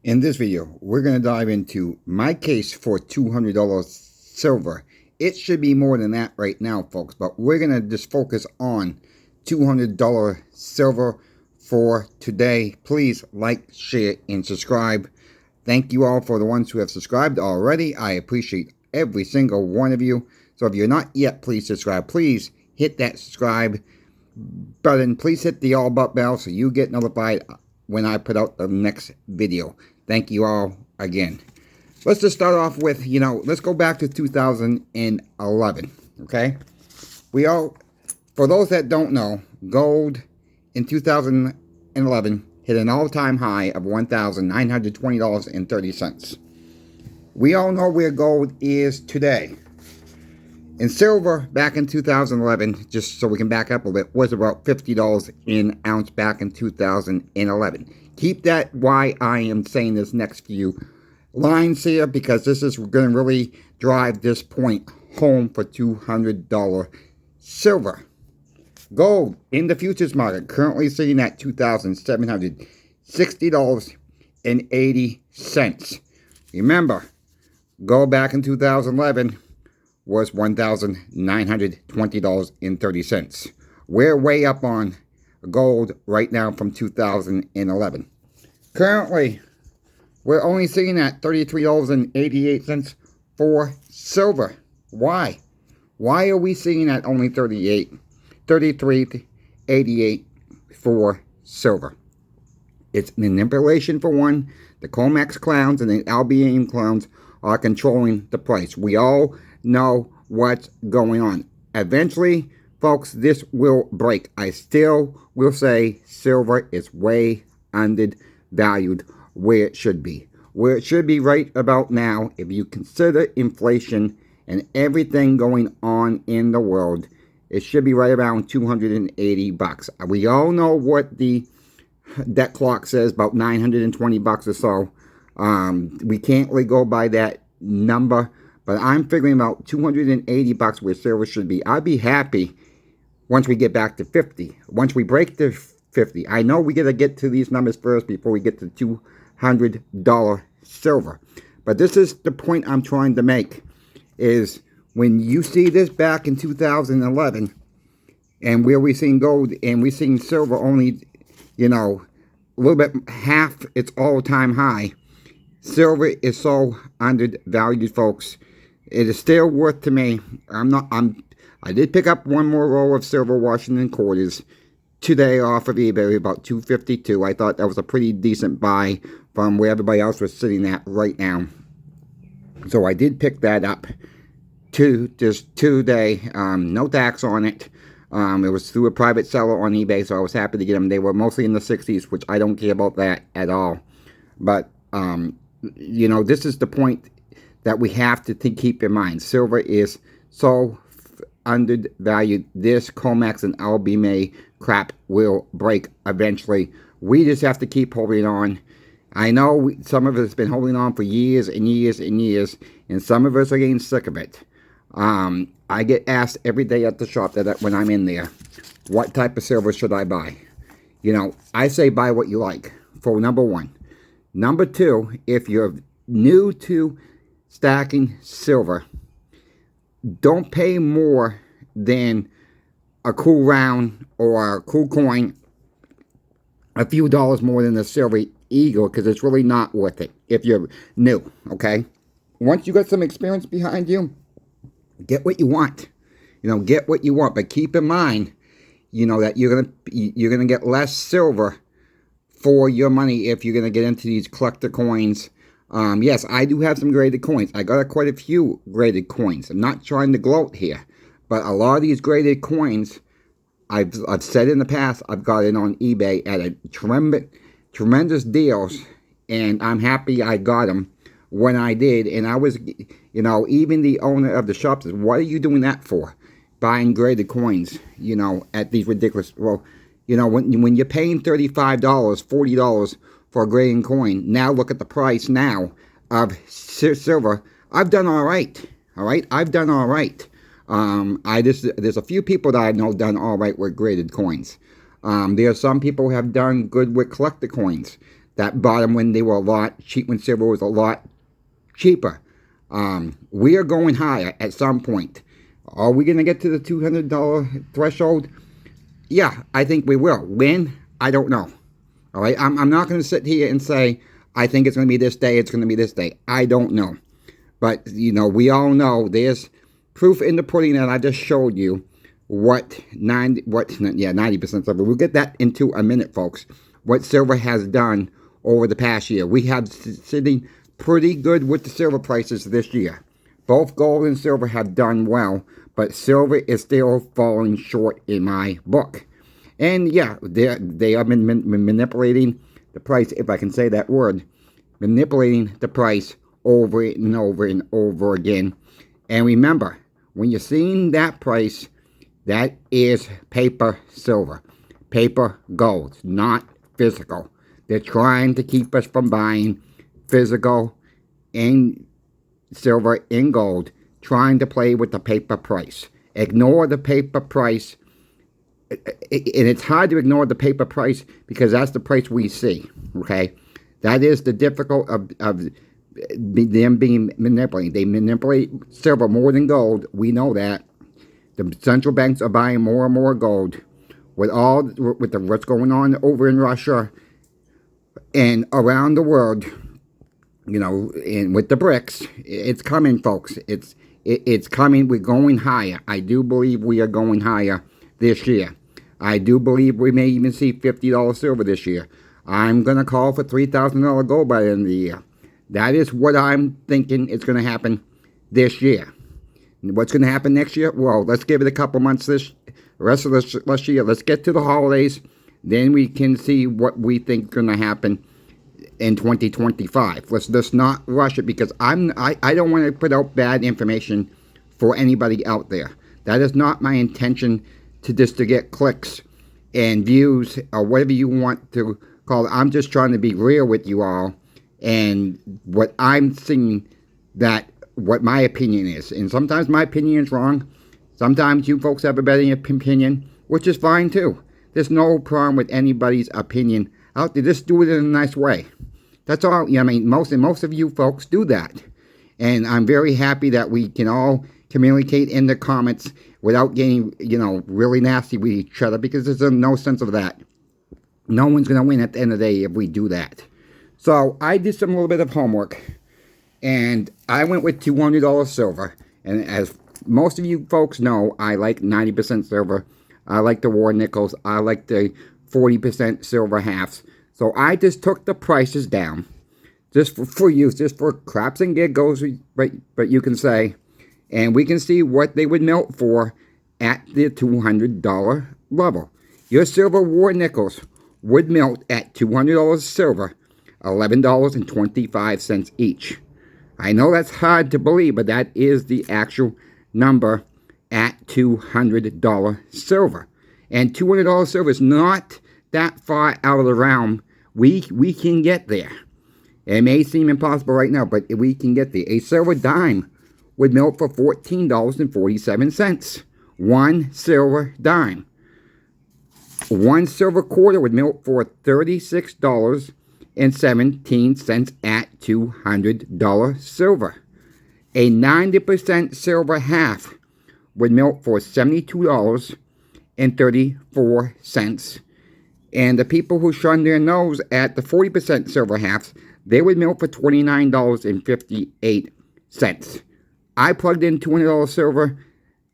In this video, we're going to dive into my case for $200 silver. It should be more than that right now, folks, but we're going to just focus on $200 silver for today. Please like, share, and subscribe. Thank you all for the ones who have subscribed already. I appreciate every single one of you. So if you're not yet, please subscribe. Please hit that subscribe button. Please hit the all but bell so you get notified when I put out the next video. Thank you all again. Let's just start off with, let's go back to 2011, okay? For those that don't know, gold in 2011 hit an all-time high of $1,920.30. We all know where gold is today. And silver back in 2011, just so we can back up a bit, was about $50 an ounce back in 2011. Keep that why I am saying this next few lines here, because this is going to really drive this point home for $200 silver. Gold in the futures market currently sitting at $2,760.80. Remember, gold back in 2011 was $1,920.30. We're way up on gold right now from 2011. Currently, we're only sitting at $33.88 for silver. Why? Why are we sitting at only $33.88 for silver? It's manipulation for one. The crimemax clowns and the LBMA clowns are controlling the price. We all know what's going on. Eventually, folks, this will break. I still will say silver is way undervalued where it should be. Where it should be right about now, if you consider inflation and everything going on in the world, it should be right around 280 bucks. We all know what the debt clock says, about 920 bucks or so. We can't really go by that number, but I'm figuring about 280 bucks where silver should be. I'd be happy once we get back to 50. Once we break the 50. I know we got to get to these numbers first before we get to $200 silver. But this is the point I'm trying to make, is when you see this back in 2011 and where we're seeing gold and we're seeing silver only, a little bit half its all-time high. Silver is so undervalued, folks. It is still worth to me. I did pick up one more roll of silver Washington quarters today off of eBay, about $2.52. I thought that was a pretty decent buy from where everybody else was sitting at right now. So I did pick that up just today. No tax on it. It was through a private seller on eBay, so I was happy to get them. They were mostly in the 60s, which I don't care about that at all. But, this is the point that we have to keep in mind. Silver is so undervalued. This crimemax and LBMA crap will break eventually. We just have to keep holding on. I know some of us have been holding on for years and years and years, and some of us are getting sick of it. I get asked every day at the shop when I'm in there, what type of silver should I buy? I say buy what you like, for number one. Number two, if you're new to stacking silver, don't pay more than a cool round or a cool coin, a few dollars more than the silver eagle, because it's really not worth it if you're new, okay? Once you got some experience behind you, get what you want. Get what you want, but keep in mind, that you're gonna get less silver for your money if you're gonna get into these collector coins. Yes, I do have some graded coins. I got quite a few graded coins. I'm not trying to gloat here, but a lot of these graded coins, I've said in the past, I've got it on eBay at a tremendous deals, and I'm happy I got them when I did. And I was, even the owner of the shop says, "What are you doing that for? Buying graded coins, at these ridiculous." Well, when you're paying $35, $40 for a graded coin, now look at the price now of silver. I've done all right. All right, I've done all right. There's a few people that I know done all right with graded coins. There are some people who have done good with collector coins that bought them when they were a lot cheap, when silver was a lot cheaper. We are going higher at some point. Are we going to get to the $200 threshold? Yeah, I think we will. When? I don't know. All right, I'm not going to sit here and say, I think it's going to be this day, it's going to be this day. I don't know. But, you know, we all know there's proof in the pudding that I just showed you what 90% silver. We'll get that into a minute, folks. What silver has done over the past year. We have sitting pretty good with the silver prices this year. Both gold and silver have done well, but silver is still falling short in my book. And yeah, they have been manipulating the price, if I can say that word, manipulating the price over and over and over again. And remember, when you're seeing that price, that is paper silver, paper gold, not physical. They're trying to keep us from buying physical and silver and gold, trying to play with the paper price. Ignore the paper price. And it's hard to ignore the paper price because that's the price we see, okay? That is the difficult of them being manipulated. They manipulate silver more than gold. We know that. The central banks are buying more and more gold with what's going on over in Russia and around the world, you know, and with the BRICS. It's coming, folks. It's coming. We're going higher. I do believe we are going higher this year. I do believe we may even see $50 silver this year. I'm going to call for $3,000 gold by the end of the year. That is what I'm thinking is going to happen this year. What's going to happen next year? Well, let's give it a couple months the rest of this year. Let's get to the holidays. Then we can see what we think is going to happen in 2025. Let's just not rush it because I don't want to put out bad information for anybody out there. That is not my intention to get clicks and views or whatever you want to call it. I'm just trying to be real with you all and what I'm seeing, that what my opinion is. And sometimes my opinion is wrong. Sometimes you folks have a better opinion, which is fine too. There's no problem with anybody's opinion out there. Just do it in a nice way. That's all. I mean, most of you folks do that. And I'm very happy that we can all communicate in the comments without getting, you know, really nasty with each other, because there's no sense of that. No one's going to win at the end of the day if we do that. So I did some little bit of homework, and I went with $200 silver. And as most of you folks know, I like 90% silver. I like the war nickels. I like the 40% silver halves. So I just took the prices down, just for use, just for craps and giggles, but you can say, and we can see what they would melt for at the $200 level. Your silver war nickels would melt at $200 silver, $11.25 each. I know that's hard to believe, but that is the actual number at $200 silver. And $200 silver is not that far out of the realm. We can get there. It may seem impossible right now, but we can get there. A silver dime would melt for $14.47. One silver dime. One silver quarter would melt for $36.17 at $200 silver. A 90% silver half would melt for $72.34. And the people who shun their nose at the 40% silver halves, they would melt for $29.58. I plugged in $200 silver.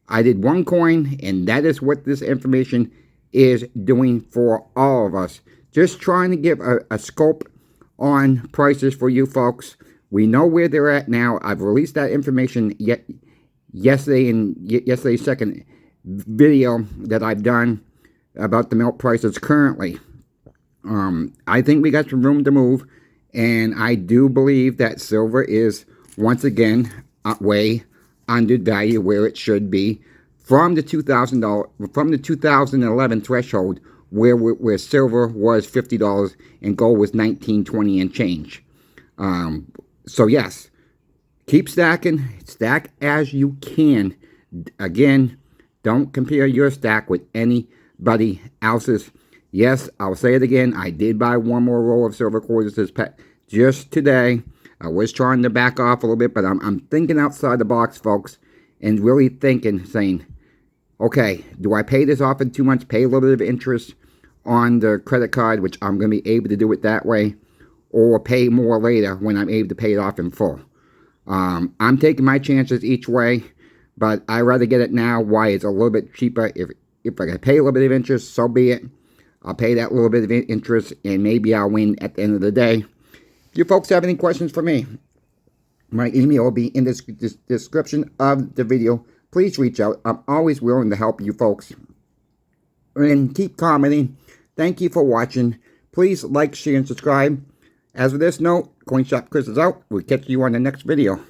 I did one coin, and that is what this information is doing for all of us. Just trying to give a scope on prices for you folks. We know where they're at now. I've released that information yesterday in yesterday's second video that I've done about the milk prices currently. I think we got some room to move, and I do believe that silver is once again way undervalued where it should be from the $2011 threshold where silver was $50 and gold was $19.20 and change. So yes, keep stacking, stack as you can. Again, don't compare your stack with anybody else's. Yes, I'll say it again. I did buy one more roll of silver quarters just today. I was trying to back off a little bit, but I'm thinking outside the box, folks, and really thinking, saying, okay, do I pay this off in 2 months, pay a little bit of interest on the credit card, which I'm going to be able to do it that way, or pay more later when I'm able to pay it off in full. I'm taking my chances each way, but I'd rather get it now. Why? It's a little bit cheaper. If I can pay a little bit of interest, so be it. I'll pay that little bit of interest, and maybe I'll win at the end of the day. If you folks have any questions for me, my email will be in the description of the video. Please reach out. I'm always willing to help you folks. And keep commenting. Thank you for watching. Please like, share, and subscribe. As with this note, CoinShop Chris is out. We'll catch you on the next video.